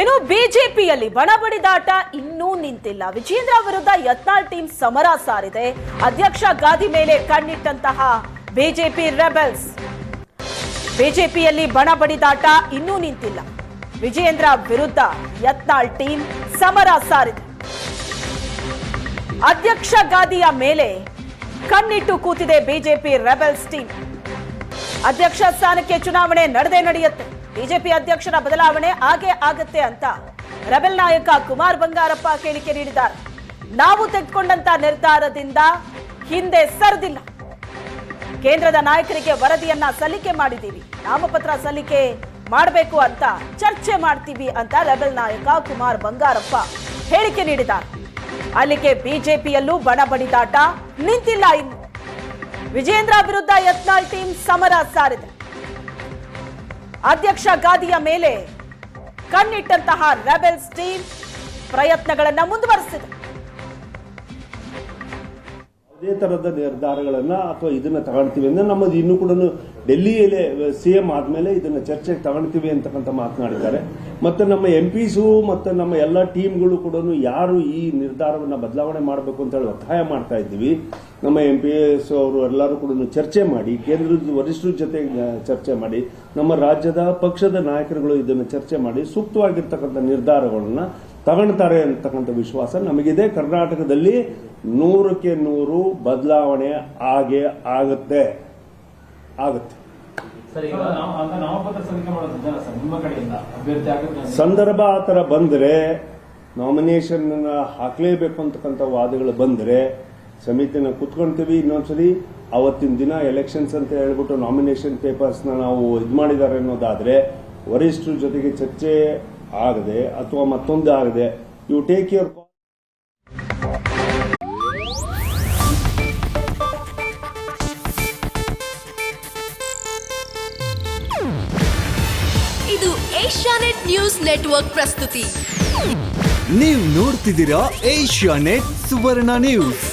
ಇನ್ನು ಬಿಜೆಪಿಯಲ್ಲಿ ಬಣಬಡಿದಾಟ ಇನ್ನೂ ನಿಂತಿಲ್ಲ. ವಿಜೇಂದ್ರ ವಿರುದ್ಧ ಯತ್ನಾಳ್ ಟೀಮ್ ಸಮರ ಸಾರಿದೆ. ಅಧ್ಯಕ್ಷ ಗಾದಿ ಮೇಲೆ ಕಣ್ಣಿಟ್ಟಂತಹ ಬಿಜೆಪಿ ರೆಬೆಲ್ಸ್. ಬಿಜೆಪಿಯಲ್ಲಿ ಬಣಬಡಿದಾಟ ಇನ್ನೂ ನಿಂತಿಲ್ಲ. ವಿಜೇಂದ್ರ ವಿರುದ್ಧ ಯತ್ನಾಳ್ ಟೀಮ್ ಸಮರ ಸಾರಿದೆ. ಅಧ್ಯಕ್ಷ ಗಾದಿಯ ಮೇಲೆ ಕಣ್ಣಿಟ್ಟು ಕೂತಿದೆ ಬಿಜೆಪಿ ರೆಬೆಲ್ಸ್ ಟೀಮ್. ಅಧ್ಯಕ್ಷ ಸ್ಥಾನಕ್ಕೆ ಚುನಾವಣೆ ನಡೆಯುತ್ತೆ. ಬಿಜೆಪಿ ಅಧ್ಯಕ್ಷರ ಬದಲಾವಣೆ ಆಗತ್ತೆ ಅಂತ ರೆಬೆಲ್ ನಾಯಕ ಕುಮಾರ್ ಬಂಗಾರಪ್ಪ ಹೇಳಿಕೆ ನೀಡಿದ್ದಾರೆ. ನಾವು ತೆಗೆದುಕೊಂಡಂತ ನಿರ್ಧಾರದಿಂದ ಹಿಂದೆ ಸರಿದಿಲ್ಲ. ಕೇಂದ್ರದ ನಾಯಕರಿಗೆ ವರದಿಯನ್ನ ಸಲ್ಲಿಕೆ ಮಾಡಿದ್ದೀವಿ. ನಾಮಪತ್ರ ಸಲ್ಲಿಕೆ ಮಾಡಬೇಕು ಅಂತ ಚರ್ಚೆ ಮಾಡ್ತೀವಿ ಅಂತ ರೆಬೆಲ್ ನಾಯಕ ಕುಮಾರ್ ಬಂಗಾರಪ್ಪ ಹೇಳಿಕೆ ನೀಡಿದ್ದಾರೆ. ಅಲ್ಲಿಗೆ ಬಿಜೆಪಿಯಲ್ಲೂ ಬಣಬಡಿದಾಟ ನಿಂತಿಲ್ಲ. ಇನ್ನು ವಿಜೇಂದ್ರ ವಿರುದ್ಧ ಯತ್ನಾಳ್ ಟೀಮ್ ಸಮರ ಸಾರಿದೆ. ಅಧ್ಯಕ್ಷ ಗಾದಿಯ ಮೇಲೆ ಕಣ್ಣಿಟ್ಟಂತಹ ರೆಬೆಲ್ಸ್ ಟೀಮ್ ಪ್ರಯತ್ನಗಳನ್ನ ಮುಂದುವರೆಸಿದೆ. ಅದೇ ತರದ ನಿರ್ಧಾರಗಳನ್ನ ಅಥವಾ ಇದನ್ನ ತಗೊಳ್ತೀವಿ ಅಂದ್ರೆ ನಮ್ಮದು ಇನ್ನೂ ಕೂಡ ಡೆಲ್ಲಿಯಲ್ಲಿ ಸಿಎಂ ಆದ್ಮೇಲೆ ಇದನ್ನ ಚರ್ಚೆಗೆ ತಗೊಳ್ತೀವಿ ಅಂತಕ್ಕಂಥ ಮಾತನಾಡಿದ್ದಾರೆ. ಮತ್ತೆ ನಮ್ಮ ಎಂಪಿಸು ಮತ್ತೆ ನಮ್ಮ ಎಲ್ಲ ಟೀಮ್ಗಳು ಕೂಡ ಯಾರು ಈ ನಿರ್ಧಾರವನ್ನ ಬದಲಾವಣೆ ಮಾಡಬೇಕು ಅಂತ ಹೇಳಿ ಒತ್ತಾಯ ಮಾಡ್ತಾ ಇದ್ದೀವಿ. ನಮ್ಮ ಎಂಪಿಎಸ್ ಅವರು ಎಲ್ಲರೂ ಕೂಡ ಚರ್ಚೆ ಮಾಡಿ, ಕೇಂದ್ರದ ವರಿಷ್ಠರ ಜೊತೆ ಚರ್ಚೆ ಮಾಡಿ, ನಮ್ಮ ರಾಜ್ಯದ ಪಕ್ಷದ ನಾಯಕರುಗಳು ಇದನ್ನು ಚರ್ಚೆ ಮಾಡಿ ಸೂಕ್ತವಾಗಿರ್ತಕ್ಕಂಥ ನಿರ್ಧಾರಗಳನ್ನ ತಗೊಳ್ತಾರೆ ಅಂತಕ್ಕಂಥ ವಿಶ್ವಾಸ ನಮಗಿದೆ. ಕರ್ನಾಟಕದಲ್ಲಿ 100ಕ್ಕೆ 100 ಬದಲಾವಣೆ ಆಗುತ್ತೆ. ಸಂದರ್ಭ ಆ ತರ ಬಂದ್ರೆ, ನಾಮಿನೇಷನ್ ಹಾಕಲೇಬೇಕು ಅಂತಕ್ಕಂಥ ವಾದಗಳು ಬಂದ್ರೆ ಸಮಿತಿನ ಕುತ್ಕೊಂತೀವಿ. ಇನ್ನೊಂದ್ಸರಿ ಅವತ್ತಿನ ದಿನ ಎಲೆಕ್ಷನ್ಸ್ ಅಂತ ಹೇಳ್ಬಿಟ್ಟು ನಾಮಿನೇಷನ್ ಪೇಪರ್ಸ್ ನಾವು ಇದು ಮಾಡಿದ್ದಾರೆ ಅನ್ನೋದಾದ್ರೆ ವರಿಷ್ಠರ ಜೊತೆಗೆ ಚರ್ಚೆ ಆಗದೆ ಅಥವಾ ಮತ್ತೊಂದು ಆಗದೆ ಯು ಟೇಕ್ ಯುವರ್ ಕಾಲ್. ಇದು ಏಷ್ಯಾನೆಟ್ ನ್ಯೂಸ್ ನೆಟ್ವರ್ಕ್ ಪ್ರಸ್ತುತಿ. ನೀವು ನೋಡ್ತಿದ್ದೀರಾ ಏಷ್ಯಾನೆಟ್ ಸುವರ್ಣ ನ್ಯೂಸ್.